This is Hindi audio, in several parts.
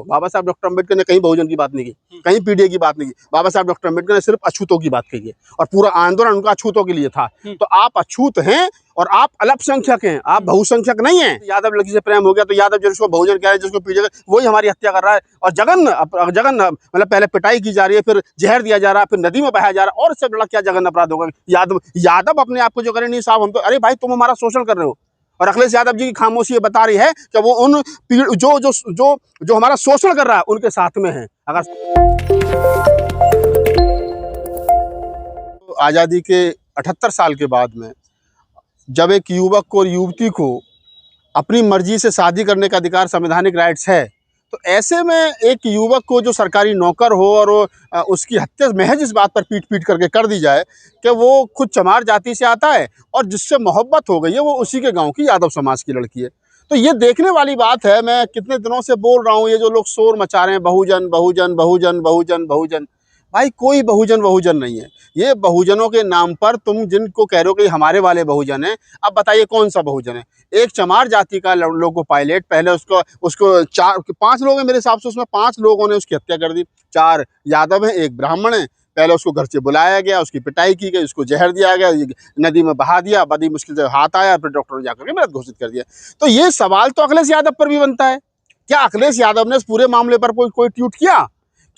बाबा साहब डॉक्टर अम्बेडकर ने कहीं बहुजन की बात नहीं की, कहीं पीडीए की बात नहीं की। बाबा साहब डॉक्टर अम्बेडकर ने सिर्फ अछूतों की बात कही है और पूरा आंदोलन उनका अछूतों के लिए था। तो आप अछूत हैं और आप अल्पसंख्यक हैं, आप बहुसंख्यक नहीं हैं। यादव लड़की से प्रेम हो गया तो यादव जिसको बहुजन कह रहे हैं, जिसको पीडीए वही हमारी हत्या कर रहा है। और जघन्य मतलब पहले पिटाई की जा रही है, फिर जहर दिया जा रहा है, फिर नदी में बहाया जा रहा है, और इससे बड़ा क्या जघन्य अपराध होगा। यादव अपने आप को जो करे, नहीं साहब हम तो, अरे भाई तुम हमारा शोषण कर रहे हो। और अखिलेश यादव जी की खामोशी ये बता रही है कि वो उन जो जो जो जो हमारा शोषण कर रहा है उनके साथ में है। अगर आज़ादी के 78 साल के बाद में जब एक युवक को और युवती को अपनी मर्जी से शादी करने का अधिकार, संवैधानिक राइट्स है, तो ऐसे में एक युवक को जो सरकारी नौकर हो और उसकी हत्या महज इस बात पर पीट करके कर दी जाए कि वो खुद चमार जाति से आता है और जिससे मोहब्बत हो गई है वो उसी के गांव की यादव समाज की लड़की है, तो ये देखने वाली बात है। मैं कितने दिनों से बोल रहा हूँ, ये जो लोग शोर मचा रहे हैं बहुजन बहुजन बहुजन बहुजन बहुजन, भाई कोई बहुजन बहुजन नहीं है। ये बहुजनों के नाम पर तुम जिनको कह रहे हो कि हमारे वाले बहुजन हैं, अब बताइए कौन सा बहुजन है। एक चमार जाति का लोगो पायलट, पहले उसको 4-5 लोग हैं मेरे हिसाब से, उसमें 5 लोगों ने उसकी हत्या कर दी। 4 यादव हैं, 1 ब्राह्मण है। पहले उसको घर से बुलाया गया, उसकी पिटाई की गई, उसको जहर दिया गया, नदी में बहा दिया, बड़ी मुश्किल से हाथ आया, फिर डॉक्टर ने जाकर के मृत घोषित कर दिया। तो ये सवाल तो अखिलेश यादव पर भी बनता है, क्या अखिलेश यादव ने इस पूरे मामले पर कोई ट्वीट किया?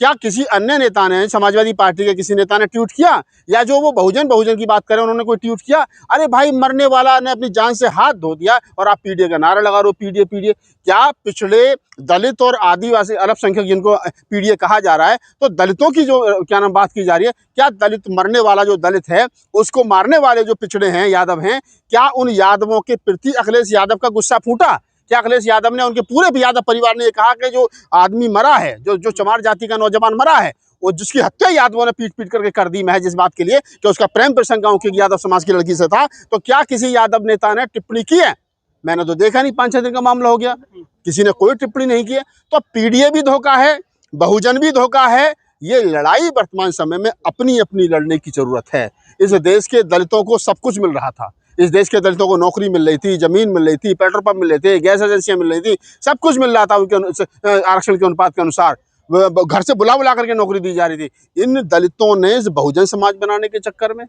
क्या किसी अन्य नेता ने, समाजवादी पार्टी के किसी नेता ने ट्वीट किया? या जो वो बहुजन की बात करें उन्होंने कोई ट्वीट किया? अरे भाई मरने वाला ने अपनी जान से हाथ धो दिया और आप पीडीए का नारा लगा रहे हो, पीडीए पीडीए। क्या पिछड़े दलित और आदिवासी अल्पसंख्यक जिनको पीडीए कहा जा रहा है, तो दलितों की जो क्या नाम बात की जा रही है, क्या दलित मरने वाला जो दलित है उसको मारने वाले जो पिछड़े हैं यादव हैं, क्या उन यादवों के प्रति अखिलेश यादव का गुस्सा फूटा? क्या अखिलेश यादव ने, उनके पूरे यादव परिवार ने ये कहा कि जो आदमी मरा है, जो चमार जाति का नौजवान मरा है, वो जिसकी हत्या यादवों ने पीट करके कर दी महज इस बात के लिए कि उसका प्रेम प्रसंग गांव की यादव समाज की लड़की से था, तो क्या किसी यादव नेता ने टिप्पणी की है? मैंने तो देखा नहीं, 5-6 दिन का मामला हो गया, किसी ने कोई टिप्पणी नहीं की है। तो पीडीए भी धोखा है, बहुजन भी धोखा है। ये लड़ाई वर्तमान समय में अपनी अपनी लड़ने की जरूरत है। इस देश के दलितों को सब कुछ मिल रहा था, इस देश के दलितों को नौकरी मिल रही थी, जमीन मिल रही थी, पेट्रोल पंप मिल रहे थे, गैस एजेंसियां मिल रही थी, सब कुछ मिल रहा था उनके आरक्षण के अनुपात के अनुसार। घर से बुला करके नौकरी दी जा रही थी। इन दलितों ने इस बहुजन समाज बनाने के चक्कर में,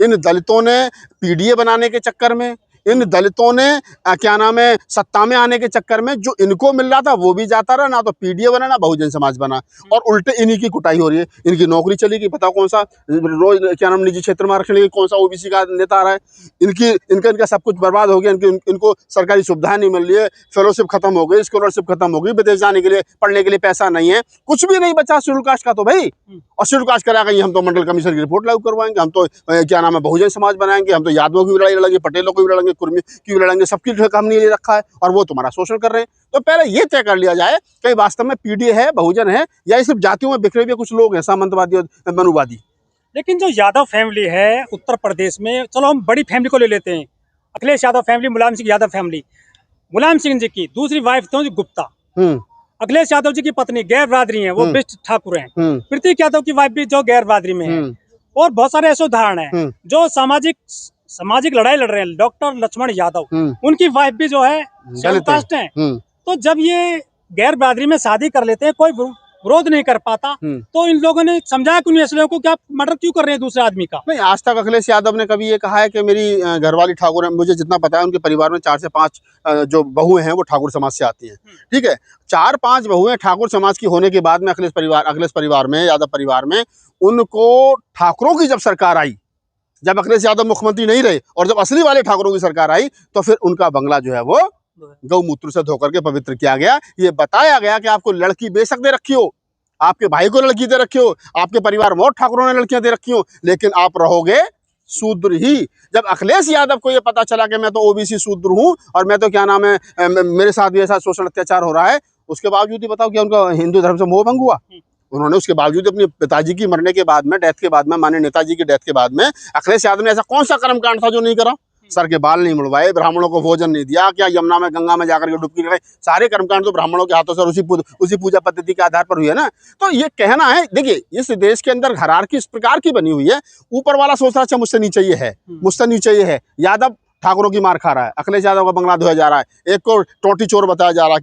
इन दलितों ने पीडीए बनाने के चक्कर में, इन दलितों ने क्या नाम है सत्ता में आने के चक्कर में जो इनको मिल रहा था वो भी जाता रहा, ना तो पीडीए बना ना बहुजन समाज बना, और उल्टे इन्हीं की कुटाई हो रही है। इनकी नौकरी चली गई, बताओ कौन सा रोज क्या नाम निजी क्षेत्र में आरक्षण लेके कौन सा ओबीसी का नेता आ रहा है। इनका सब कुछ बर्बाद हो गया। इनको सरकारी सुविधाएं नहीं मिल रही है, फेलोशिप खत्म हो गई, स्कॉलरशिप खत्म हो गई, विदेश जाने के लिए पढ़ने के लिए पैसा नहीं है, कुछ भी नहीं बचा शेड्यूल कास्ट का तो भाई। और शेड्यूल कास्ट करा गई, हम तो मंडल कमीशन की रिपोर्ट लागू करवाएंगे, हम तो क्या नाम है बहुजन समाज बनाएंगे, हम तो यादवों की भी लड़ाई लड़ेंगे, पटेलों की भी लड़ेंगे, कुर्मी की भी लड़ेंगे, सबकी हमने ले रखा है और वो तुम्हारा शोषण कर रहे हैं। तो पहले ये तय कर लिया जाए कि वास्तव में पीडीए है, बहुजन है, या सिर्फ जातियों में बिखरे हुए कुछ लोग हैं, सामंतवादी और मनुवादी। लेकिन जो यादव फैमिली है उत्तर प्रदेश में, चलो हम बड़ी फैमिली को ले लेते हैं, अखिलेश यादव फैमिली, मुलायम सिंह यादव फैमिली। मुलायम सिंह जी की दूसरी वाइफ तो गुप्ता, अखिलेश यादव जी की पत्नी गैर बरादरी है, वो बिष्ट ठाकुर हैं। प्रतीक यादव की वाइफ भी जो गैर बरादरी में है। और बहुत सारे ऐसे उदाहरण हैं जो सामाजिक लड़ाई लड़ रहे हैं। डॉक्टर लक्ष्मण यादव, उनकी वाइफ भी जो है शेड्यूल कास्ट है। तो जब ये गैर बरादरी में शादी कर लेते हैं, कोई विरोध नहीं कर पाता, तो इन लोगों ने समझाया कि ऐसे लोगों को क्या मर्डर क्यों कर रहे हैं दूसरे आदमी का। नहीं, आज तक अखिलेश यादव ने कभी ये कहा है कि मेरी घरवाली ठाकुर है। मुझे जितना पता है उनके परिवार में 4 से 5 जो बहुएं हैं वो ठाकुर समाज से आती हैं, ठीक है। 4-5 बहुएं ठाकुर समाज की होने के बाद में अखिलेश परिवार में, यादव परिवार में, उनको ठाकुरों की जब सरकार आई, जब अखिलेश यादव मुख्यमंत्री नहीं रहे और जब असली वाले ठाकुरों की सरकार आई, तो फिर उनका बंगला जो है वो गौमूत्र से धोकर के पवित्र किया गया। ये बताया गया कि आपको लड़की बेशक दे रखी हो, आपके भाई को लड़की दे रखी हो, आपके परिवार में और ठाकुरों ने लड़कियां दे रखी हो, लेकिन आप रहोगे शूद्र ही। जब अखिलेश यादव को ये पता चला कि मैं तो ओबीसी शूद्र हूं और मैं तो क्या नाम है मेरे साथ भी ऐसा शोषण अत्याचार हो रहा है, उसके बावजूद ही बताओ क्या उनका हिंदू धर्म से मोह भंग हुआ? उन्होंने उसके बावजूद अपने पिताजी की मरने के बाद में, डेथ के बाद में, माननीय नेताजी की डेथ के बाद में, अखिलेश यादव ने ऐसा कौन सा कर्मकांड था जो नहीं करा? सर के बाल नहीं मुड़वाए, ब्राह्मणों को भोजन नहीं दिया, क्या यमुना में गंगा में जाकर के डुबकी लगाई, सारे कर्मकांड तो ब्राह्मणों के हाथों से उसी पूजा पद्धति के आधार पर हुई है ना। तो ये कहना है, देखिए इस देश के अंदर हायरार्की इस प्रकार की बनी हुई है, ऊपर वाला सोच रहा अच्छा मुझसे नीचे ये है, मुझसे नीचे ये है, यादव ठाकुरों की मार खा रहा है, अखिलेश यादव का बंगला धोया जा रहा है, एक को टोटी चोर बताया जा रहा है,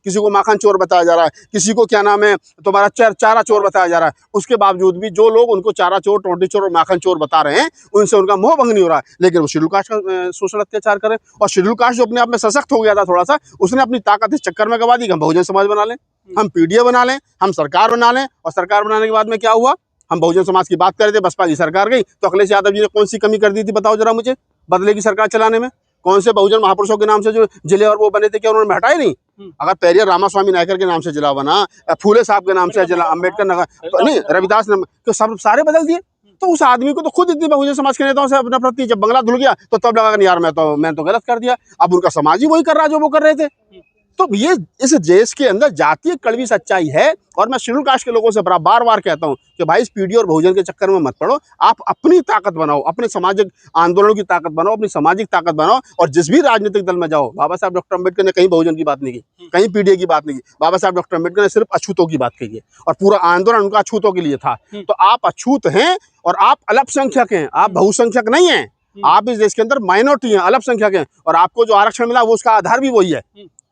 किसी को माखन चोर बताया जा रहा है, किसी को क्या नाम है तुम्हारा चारा चोर बताया जा रहा है। उसके बावजूद भी जो लोग उनको चारा चोर, टोटी चोर और माखन चोर बता रहे हैं, उनसे उनका मोह भंग नहीं हो रहा है, लेकिन वो शेड्यूल कास्ट का शोषण अत्याचार करें। और शेड्यूल कास्ट जो अपने आप में सशक्त हो गया था थोड़ा सा, उसने अपनी ताकत इस चक्कर में गवा दी कि हम बहुजन समाज बना लें, हम पीडीए बना लें, हम सरकार बना लें। और सरकार बनाने के बाद में क्या हुआ, हम बहुजन समाज की बात कर रहे थे, बसपा की सरकार गई, तो अखिलेश यादव जी ने कौन सी कमी कर दी थी बताओ जरा मुझे, बदले की सरकार चलाने में? कौन से बहुजन महापुरुषों के नाम से जो जिले और वो बने थे, क्या उन्होंने हटाए नहीं? अगर पेरियर रामास्वामी नायकर के नाम से जिला बना, फूले साहब के नाम से जिला, अम्बेडकर नगर तो नहीं, रविदास ने, तो सब सारे बदल दिए। तो उस आदमी को तो खुद इतनी बहुजन समाज के नेताओं से अपना प्रति जब बंगला धुल गया तो तब लगा यार मैं तो गलत कर दिया। अब उनका समाज ही वही कर रहा है जो वो कर रहे थे। तो ये इस देश के अंदर जातीय कड़वी सच्चाई है। और मैं शेड्यूल कास्ट के लोगों से बार बार कहता हूं कि भाई इस पीढ़ी और बहुजन के चक्कर में मत पड़ो, आप अपनी ताकत बनाओ, अपने सामाजिक आंदोलनों की ताकत बनाओ, अपनी सामाजिक ताकत बनाओ। और जिस भी राजनीतिक दल में जाओ, बाबा साहब डॉक्टर अम्बेडकर ने कहीं बहुजन की बात नहीं की, कहीं पीढ़ी की बात नहीं की। बाबा साहब डॉक्टर अम्बेडकर ने सिर्फ अछूतों की बात कही है और पूरा आंदोलन उनका अछूतों के लिए था। तो आप अछूत हैं और आप अल्पसंख्यक हैं, आप बहुसंख्यक नहीं हैं। आप इस देश के अंदर माइनॉरिटी हैं, अल्पसंख्यक हैं, और आपको जो आरक्षण मिला वो उसका आधार भी वही है।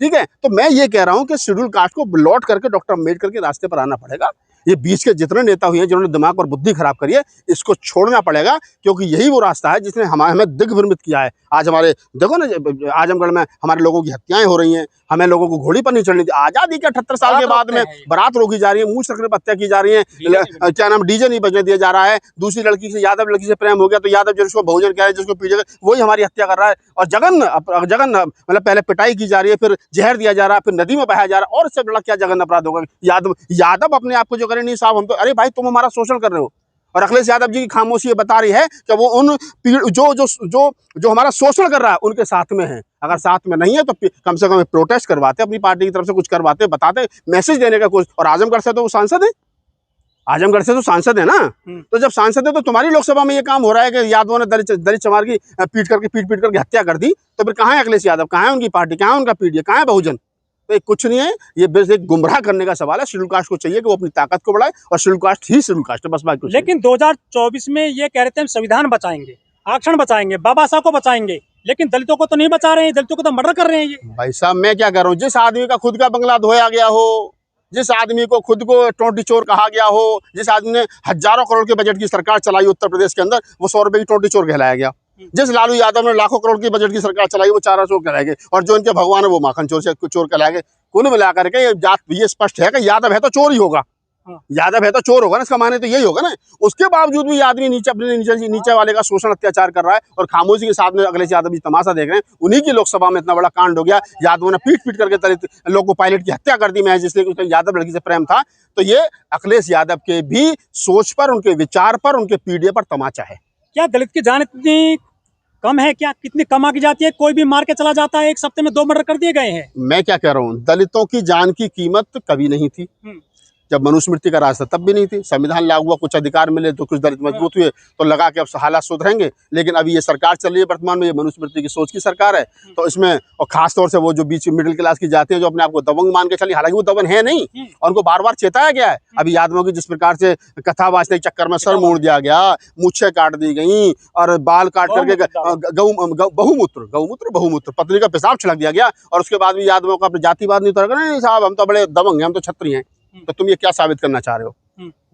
ठीक है, तो मैं ये कह रहा हूं कि शेड्यूल कास्ट को लौट करके डॉक्टर अम्बेडकर के रास्ते पर आना पड़ेगा। ये बीच के जितने नेता हुए हैं जिन्होंने दिमाग और बुद्धि खराब करी है, इसको छोड़ना पड़ेगा, क्योंकि यही वो रास्ता है जिसने हमें दिग्भ्रमित किया है। आज हमारे देखो ना, आजमगढ़ में हमारे लोगों की हत्याएं हो रही हैं, हमें लोगों को घोड़ी पर नहीं चढ़नी थी। आजादी के 78 साल के बाद में बारात रोकी जा रही है, मूछ रखने पर हत्या की जा रही है, क्या नाम डीजे नहीं बजने दिया जा रहा है। दूसरी लड़की से, यादव लड़की से प्रेम हो गया तो यादव जिसको बहुजन कह रहे हैं, जिसको पीछे वही हमारी हत्या कर रहा है। और जगन मतलब पहले पिटाई की जा रही है, फिर जहर दिया जा रहा है, फिर नदी में बहाया जा रहा है। और इससे बड़ा क्या जगन अपराध होगा? यादव अपने आप को जो करे, नहीं साहब हम तो, अरे भाई तुम हमारा शोषण कर रहे हो। और अखिलेश यादव जी की खामोशी ये बता रही है कि वो उन जो हमारा शोषण कर रहा है उनके साथ में है। अगर साथ में नहीं है तो कम से कम प्रोटेस्ट करवाते, अपनी पार्टी की तरफ से कुछ करवाते, बताते, मैसेज देने का कुछ। और आजमगढ़ से तो वो सांसद है, आजमगढ़ से तो सांसद है ना। तो जब सांसद है तो तुम्हारी लोकसभा में ये काम हो रहा है कि यादवों ने दलित चमार की पीट करके हत्या कर दी, तो फिर कहाँ है अखिलेश यादव, कहाँ है उनकी पार्टी, कहाँ है उनका पीडीए, कहाँ है बहुजन? तो कुछ नहीं है, ये बस एक गुमराह करने का सवाल है। शेड्यूल कास्ट को चाहिए कि वो अपनी ताकत को बढ़ाए, और शेड्यूल कास्ट ही शेड्यूल कास्ट है, बस बात कुछ। लेकिन 2024 में ये कह रहे थे हम संविधान बचाएंगे, आरक्षण बचाएंगे, बाबा साहब को बचाएंगे, लेकिन दलितों को तो नहीं बचा रहे हैं, दलितों को तो मर्डर कर रहे हैं। ये भाई साहब मैं क्या कर रहा हूँ, जिस आदमी का खुद का बंगला धोया गया हो, जिस आदमी को खुद को टोटी चोर कहा गया हो, जिस आदमी ने हजारों करोड़ के बजट की सरकार चलाई उत्तर प्रदेश के अंदर, वो 100 रुपए की टोटी चोर कहलाया गया। जिस लालू यादव ने लाखों करोड़ की बजट की सरकार चलाई, वो चारा चोर कहलाएंगे। और जो इनके भगवान है वो माखन चोर से चोर कहलाएंगे। कुल मिलाकर के ये स्पष्ट है कि यादव है तो चोर ही होगा, यादव है तो चोर होगा ना, इसका माने तो यही होगा ना। उसके बावजूद भी आदमी अपने नीचे वाले का शोषण अत्याचार कर रहा है, और खामोशी के साथ में अखिलेश यादव जी तमाशा देख रहे हैं। उन्हीं की लोकसभा में इतना बड़ा कांड हो गया, यादवों ने पीट करके दलित लोग को पायलट की हत्या कर दी मैं, जिसलिए यादव लड़की से प्रेम था। तो ये अखिलेश यादव के भी सोच पर, उनके विचार पर, उनके पीढ़ी पर तमाचा है। क्या दलित की जान इतनी कम है? क्या कितनी कम आकी जाती है? कोई भी मार के चला जाता है, एक हफ्ते में 2 मर्डर कर दिए गए हैं। मैं क्या कह रहा हूँ, दलितों की जान की कीमत कभी नहीं थी। जब मनुस्मृति का राज था तब भी नहीं थी। संविधान लागू हुआ, कुछ अधिकार मिले तो कुछ दलित मजबूत हुए, तो लगा कि अब हालात सुधरेंगे। लेकिन अभी ये सरकार चल रही है वर्तमान में, ये मनुस्मृति की सोच की सरकार है। तो इसमें, और खास तौर से वो जो बीच मिडिल क्लास की जाति है जो अपने आप को दबंग मान के चली, हालांकि वो दबंग है नहीं, और उनको बार बार चेताया गया है। अभी यादवों की जिस प्रकार से कथा वाचने के चक्कर में सर मोड़ दिया गया, मूछें काट दी गई, और बाल काट करके बहुमूत्र पत्नी का पेशाब छिड़क दिया गया, और उसके बाद भी यादवों का जातिवाद नहीं उतर, नहीं साहब हम तो बड़े दबंग हैं, हम तो छत्री हैं। तो तुम ये क्या साबित करना चाह रहे हो?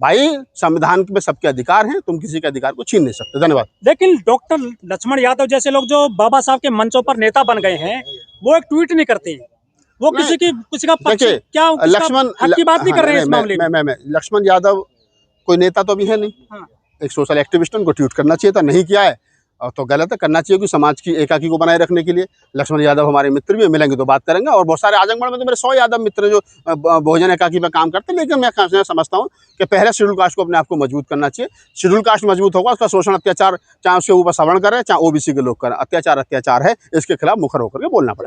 भाई संविधान में सबके अधिकार हैं, तुम किसी के अधिकार को छीन नहीं सकते। धन्यवाद। लेकिन डॉक्टर लक्ष्मण यादव जैसे लोग जो बाबा साहब के मंचों पर नेता बन गए हैं, वो एक ट्वीट नहीं करते, वो किसी का पक्ष क्या लक्ष्मण हक की बात नहीं कर रहे हैं इस मामले में। लक्ष्मण यादव कोई नेता तो अभी है नहीं, एक सोशल एक्टिविस्ट, उनको ट्वीट करना चाहिए था, नहीं किया है तो गलत है। करना चाहिए कि समाज की एकाकी को बनाए रखने के लिए। लक्ष्मण यादव हमारे मित्र भी, मिलेंगे तो बात करेंगे। और बहुत सारे आजमगढ़ में तो मेरे 100 यादव मित्र जो बहुजन एकाकी में काम करते हैं। लेकिन मैं समझता हूँ कि पहले शेड्यूल कास्ट को अपने आप को मजबूत करना चाहिए। शेड्यूल कास्ट मजबूत होगा, उसका शोषण अत्याचार चाहे उसके ऊपर सवर्ण करें चाहे ओबीसी के लोग करें, अत्याचार है, इसके खिलाफ मुखर होकर के बोलना पड़ेगा।